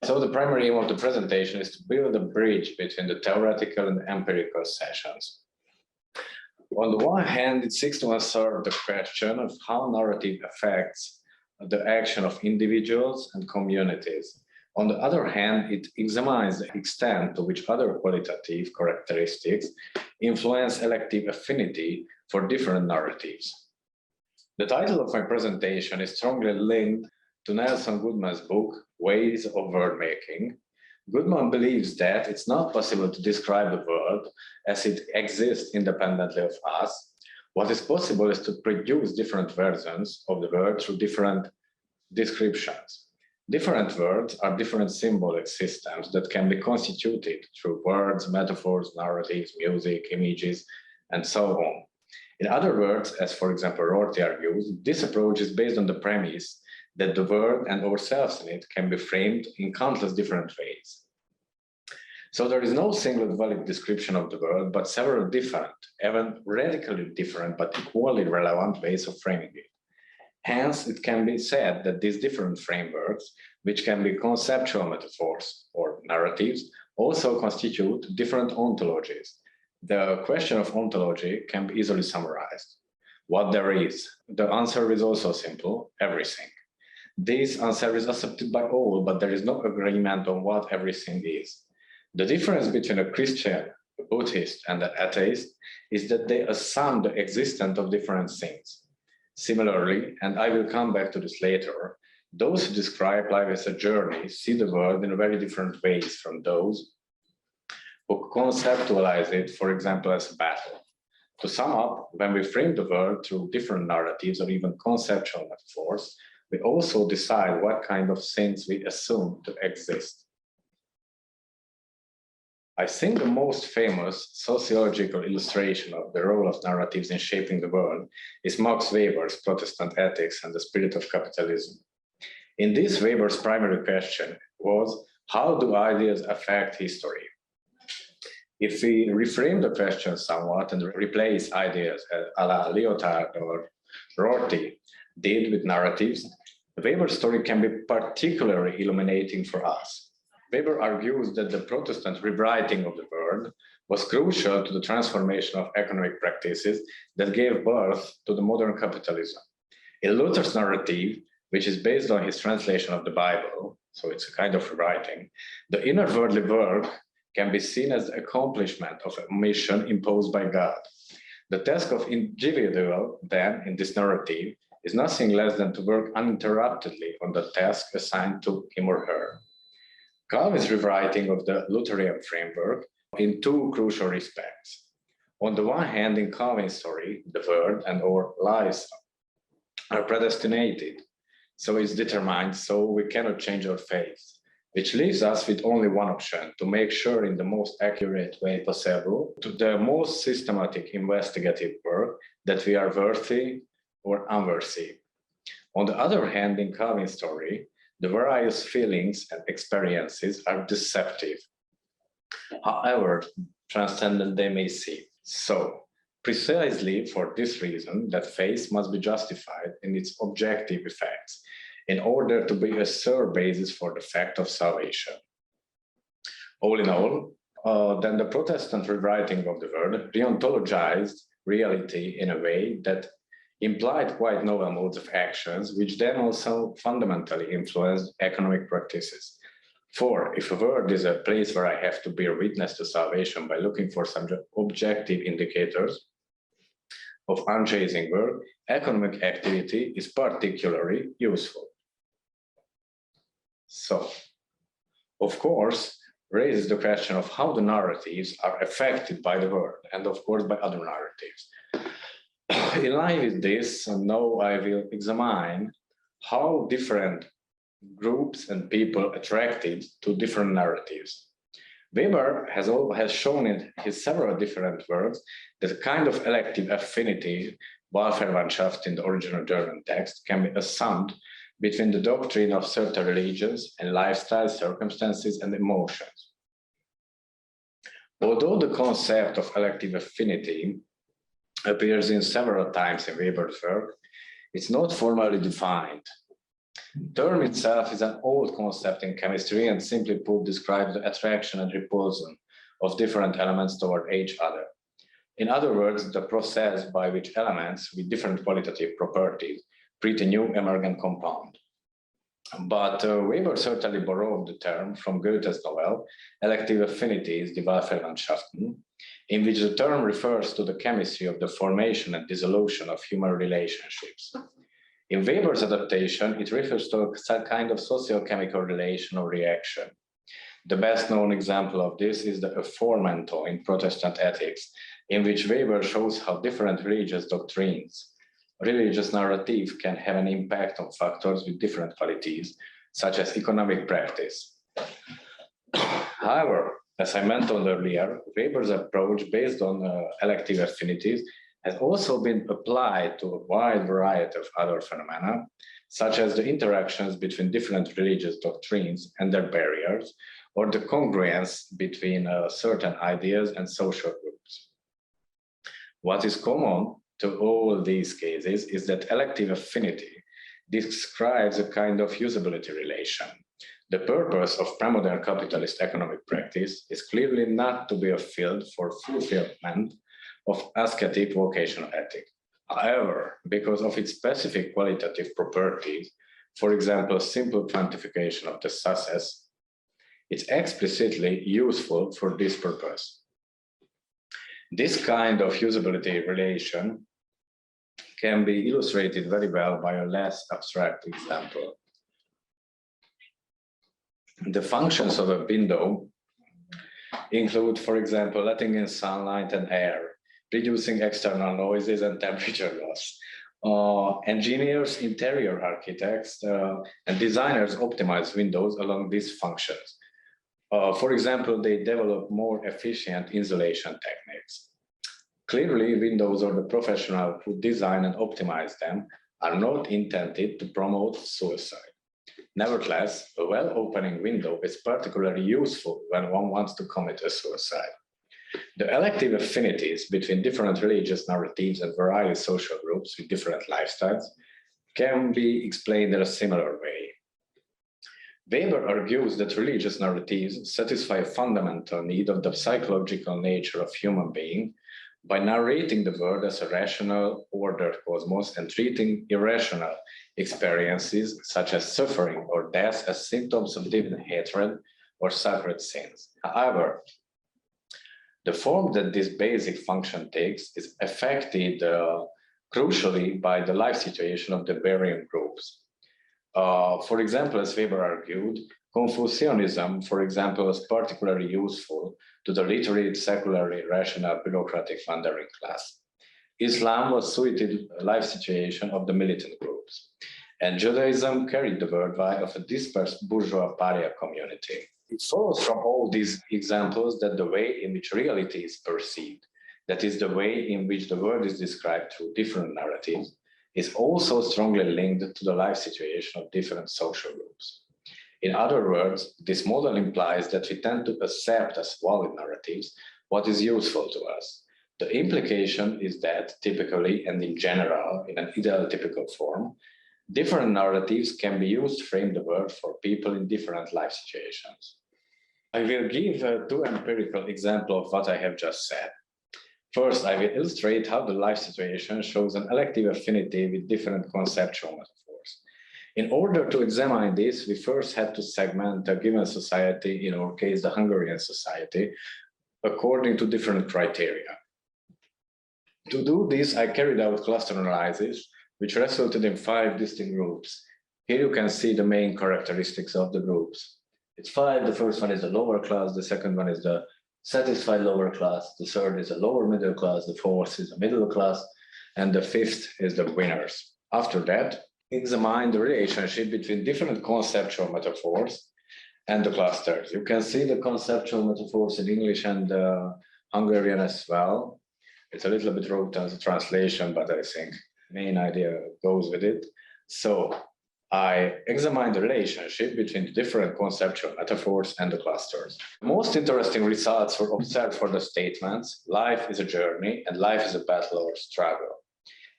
So the primary aim of the presentation is to build a bridge between the theoretical and empirical sessions. On the one hand, it seeks to answer the question of how narrative affects the action of individuals and communities. On the other hand, it examines the extent to which other qualitative characteristics influence elective affinity for different narratives. The title of my presentation is strongly linked to Nelson Goodman's book, Ways of Worldmaking. Goodman believes that it's not possible to describe the world as it exists independently of us. What is possible is to produce different versions of the world through different descriptions. Different words are different symbolic systems that can be constituted through words, metaphors, narratives, music, images, and so on. In other words, as for example Rorty argues, this approach is based on the premise that the world and ourselves in it can be framed in countless different ways. So there is no single valid description of the world, but several different, even radically different, but equally relevant ways of framing it. Hence, it can be said that these different frameworks, which can be conceptual metaphors or narratives, also constitute different ontologies. The question of ontology can be easily summarized. What there is. The answer is also simple: everything. This answer is accepted by all, but there is no agreement on what everything is. The difference between a Christian, a Buddhist, and an atheist is that they assume the existence of different things. Similarly, and I will come back to this later, those who describe life as a journey see the world in very different ways from those who conceptualize it, for example, as a battle. To sum up, when we frame the world through different narratives or even conceptual metaphors, we also decide what kind of things we assume to exist. I think the most famous sociological illustration of the role of narratives in shaping the world is Max Weber's Protestant Ethics and the Spirit of Capitalism. In this, Weber's primary question was, how do ideas affect history? If we reframe the question somewhat and replace ideas a la Lyotard or Rorty did with narratives, Weber's story can be particularly illuminating for us. Weber argues that the Protestant rewriting of the world was crucial to the transformation of economic practices that gave birth to the modern capitalism. In Luther's narrative, which is based on his translation of the Bible, so it's a kind of rewriting, the inner worldly work can be seen as the accomplishment of a mission imposed by God. The task of individual, then, in this narrative, is nothing less than to work uninterruptedly on the task assigned to him or her. Calvin's rewriting of the Lutheran framework in two crucial respects. On the one hand, in Calvin's story, the world and our lives are predestinated, so it's determined, so we cannot change our fate, which leaves us with only one option: to make sure in the most accurate way possible, to the most systematic investigative work, that we are worthy or unworthy. On the other hand, in Calvin's story, the various feelings and experiences are deceptive, however transcendent they may seem. So, precisely for this reason, that faith must be justified in its objective effects, in order to be a sure basis for the fact of salvation. All in all, then the Protestant rewriting of the world reontologized reality in a way that implied quite novel modes of actions, which then also fundamentally influenced economic practices. For if a world is a place where I have to bear witness to salvation by looking for some objective indicators of unchanging work, economic activity is particularly useful. So, of course, raises the question of how the narratives are affected by the world and, of course, by other narratives. In line with this, now I will examine how different groups and people attracted to different narratives. Weber has shown in his several different works that a kind of elective affinity, Wahlverwandtschaft in the original German text, can be assumed between the doctrine of certain religions and lifestyle circumstances and emotions. Although the concept of elective affinity appears in several times in Weber's work, it's not formally defined. Term itself is an old concept in chemistry and simply put describes the attraction and repulsion of different elements toward each other. In other words, the process by which elements with different qualitative properties create a new emergent compound. But Weber certainly borrowed the term from Goethe's novel, Elective Affinities, Die Wahlverwandtschaften, in which the term refers to the chemistry of the formation and dissolution of human relationships. In Weber's adaptation, it refers to a kind of socio-chemical relation or reaction. The best known example of this is the Aformento in Protestant ethics, in which Weber shows how different religious doctrines, religious narrative can have an impact on factors with different qualities, such as economic practice. However, as I mentioned earlier, Weber's approach based on elective affinities has also been applied to a wide variety of other phenomena, such as the interactions between different religious doctrines and their barriers, or the congruence between certain ideas and social groups. What is common to all these cases is that elective affinity describes a kind of usability relation. The purpose of premodern capitalist economic practice is clearly not to be a field for fulfillment of ascetic vocational ethic. However, because of its specific qualitative properties, for example, simple quantification of the success, it's explicitly useful for this purpose. This kind of usability relation can be illustrated very well by a less abstract example. The functions of a window include, for example, letting in sunlight and air, reducing external noises and temperature loss. Engineers, interior architects, and designers optimize windows along these functions. For example, they develop more efficient insulation techniques. Clearly, windows or the professional who design and optimize them are not intended to promote suicide. Nevertheless, a well-opening window is particularly useful when one wants to commit a suicide. The elective affinities between different religious narratives and various social groups with different lifestyles can be explained in a similar way. Weber argues that religious narratives satisfy a fundamental need of the psychological nature of human being by narrating the world as a rational, ordered cosmos and treating irrational experiences such as suffering or death as symptoms of divine hatred or sacred sins. However, the form that this basic function takes is affected crucially by the life situation of the varying groups. For example, as Weber argued, Confucianism, for example, is particularly useful to the literate, secularly rational, bureaucratic wandering class. Islam was suited life situation of the militant groups, and Judaism carried the worldwide of a dispersed bourgeois pariah community. It follows from all these examples that the way in which reality is perceived, that is the way in which the world is described through different narratives, is also strongly linked to the life situation of different social groups. In other words, this model implies that we tend to accept as valid narratives what is useful to us. The implication is that typically and in general, in an ideal typical form, different narratives can be used to frame the world for people in different life situations. I will give two empirical examples of what I have just said. First, I will illustrate how the life situation shows an elective affinity with different conceptual metaphors. In order to examine this, we first had to segment a given society, in our case, the Hungarian society, according to different criteria. To do this, I carried out cluster analysis, which resulted in 5 distinct groups. Here you can see the main characteristics of the groups. It's 5. The first one is the lower class, the second one is the satisfied lower class, the third is the lower middle class, the fourth is the middle class, and the fifth is the winners. After that, examine the relationship between different conceptual metaphors and the clusters. You can see the conceptual metaphors in English and Hungarian as well. It's a little bit wrote as a translation, but I think the main idea goes with it. So I examined the relationship between the different conceptual metaphors and the clusters. The most interesting results were observed for the statements, life is a journey and life is a battle or struggle.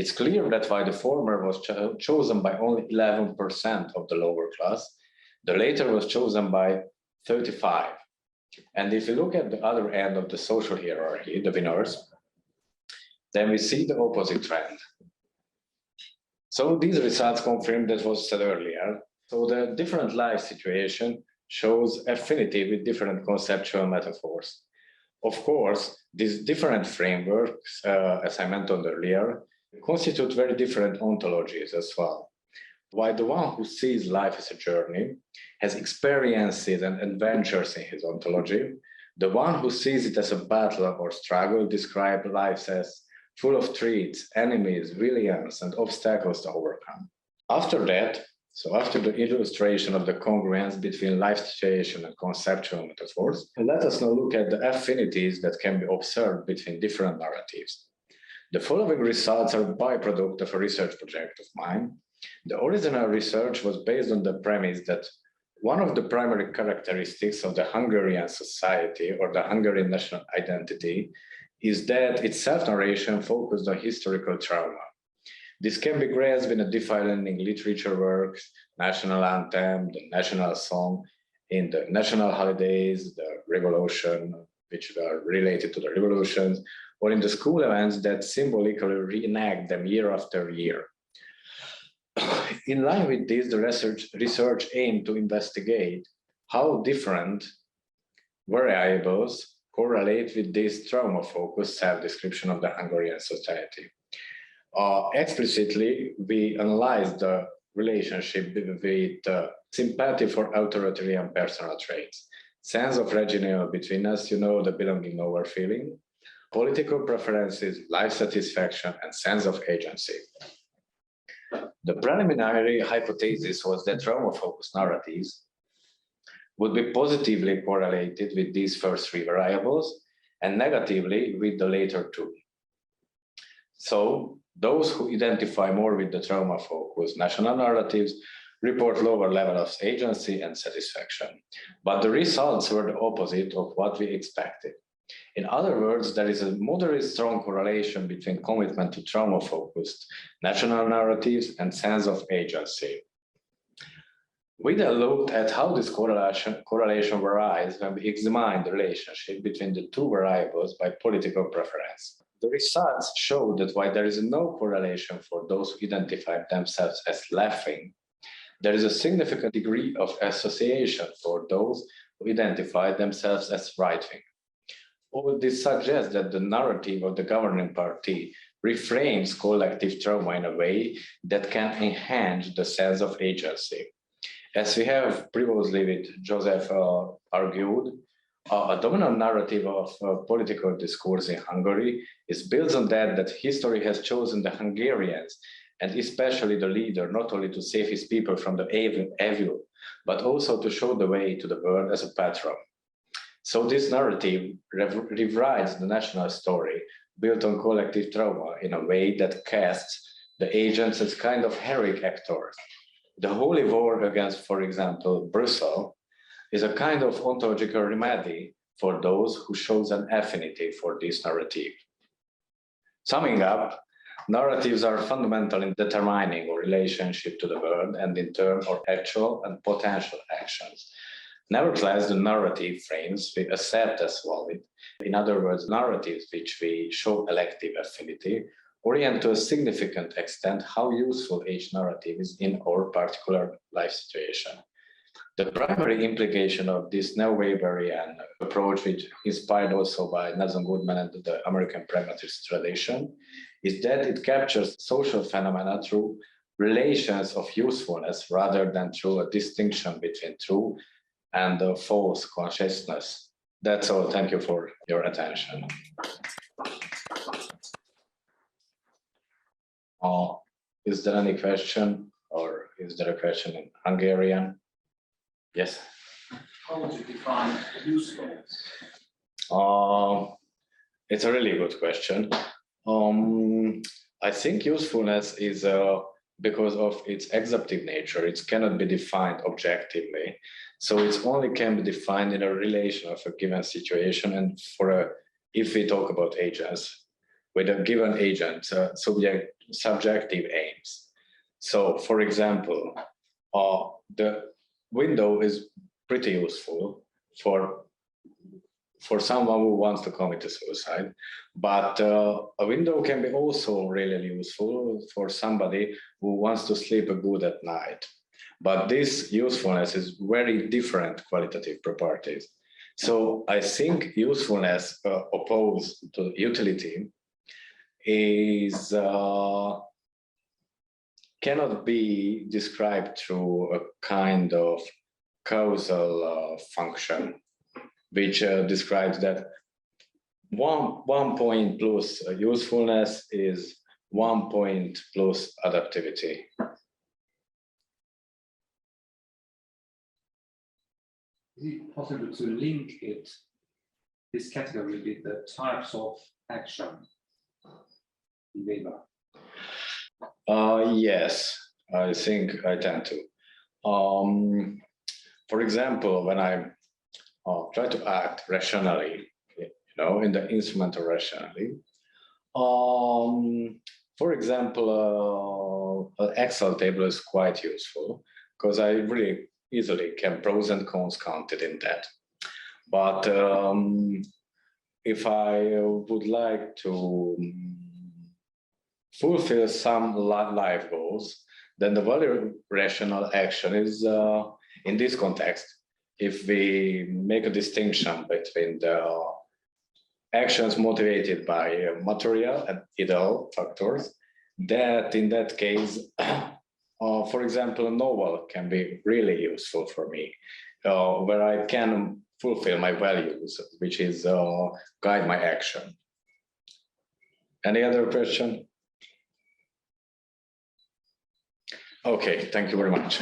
It's clear that while the former was chosen by only 11% of the lower class, the later was chosen by 35%. And if you look at the other end of the social hierarchy, the winners, then we see the opposite trend. So these results confirm that was said earlier. So the different life situation shows affinity with different conceptual metaphors. Of course, these different frameworks, as I mentioned earlier, constitute very different ontologies as well. While the one who sees life as a journey has experiences and adventures in his ontology, the one who sees it as a battle or struggle describes life as full of threats, enemies, villains, and obstacles to overcome. After that, so after the illustration of the congruence between life situation and conceptual metaphors, let us now look at the affinities that can be observed between different narratives. The following results are a byproduct of a research project of mine. The original research was based on the premise that one of the primary characteristics of the Hungarian society or the Hungarian national identity is that its self-narration focused on historical trauma. This can be grasped in a defining literature works, national anthem, the national song, in the national holidays, the revolution, which are related to the revolutions, or in the school events that symbolically reenact them year after year. In line with this, the research aimed to investigate how different variables correlate with this trauma-focused self-description of the Hungarian society. Explicitly, we analyzed the relationship with sympathy for authoritarian personal traits, sense of regional betweenness, the belonging over feeling, political preferences, life satisfaction, and sense of agency. The preliminary hypothesis was that trauma-focused narratives would be positively correlated with these first three variables and negatively with the later two. So those who identify more with the trauma-focused national narratives report lower level of agency and satisfaction. But the results were the opposite of what we expected. In other words, there is a moderate strong correlation between commitment to trauma-focused national narratives and sense of agency. We then looked at how this correlation varies when we examine the relationship between the two variables by political preference. The results show that while there is no correlation for those who identify themselves as left-wing, there is a significant degree of association for those who identify themselves as right-wing. All this suggests that the narrative of the governing party reframes collective trauma in a way that can enhance the sense of agency. As we have previously with Joseph argued, a dominant narrative of political discourse in Hungary is built on that history has chosen the Hungarians, and especially the leader, not only to save his people from the evil, but also to show the way to the world as a patron. So this narrative rewrites the national story built on collective trauma in a way that casts the agents as kind of heroic actors. The holy war against, for example, Brussels is a kind of ontological remedy for those who shows an affinity for this narrative. Summing up, narratives are fundamental in determining our relationship to the world and in turn our actual and potential actions. Nevertheless, the narrative frames we accept as valid, in other words, narratives which we show elective affinity, orient to a significant extent how useful each narrative is in our particular life situation. The primary implication of this neo-Weberian approach, which inspired also by Nelson Goodman and the American pragmatist tradition, is that it captures social phenomena through relations of usefulness rather than through a distinction between true and false consciousness. That's all. Thank you for your attention. Is there any question, or is there a question in Hungarian? Yes. How would you define usefulness? It's a really good question. I think usefulness is because of its exaptive nature, it cannot be defined objectively. So it only can be defined in a relation of a given situation. And if we talk about agents, with a given agent, subject subjective aims. So, for example, the window is pretty useful for someone who wants to commit suicide, but a window can be also really useful for somebody who wants to sleep good at night. But this usefulness is very different qualitative properties. So I think usefulness opposed to utility is cannot be described through a kind of causal function, which describes that one point plus usefulness is 1 point plus adaptivity. Is it possible to link this category with the types of action in Weber? Yes, I think I tend to. For example, when I try to act rationally, in the instrumental rationally, for example, an Excel table is quite useful because I really easily can pros and cons counted in that. But if I would like to fulfill some life goals, then the value rational action is in this context. If we make a distinction between the actions motivated by material and ideal factors, that in that case, for example, a novel can be really useful for me, where I can fulfill my values, which is guide my action. Any other question? Okay, thank you very much.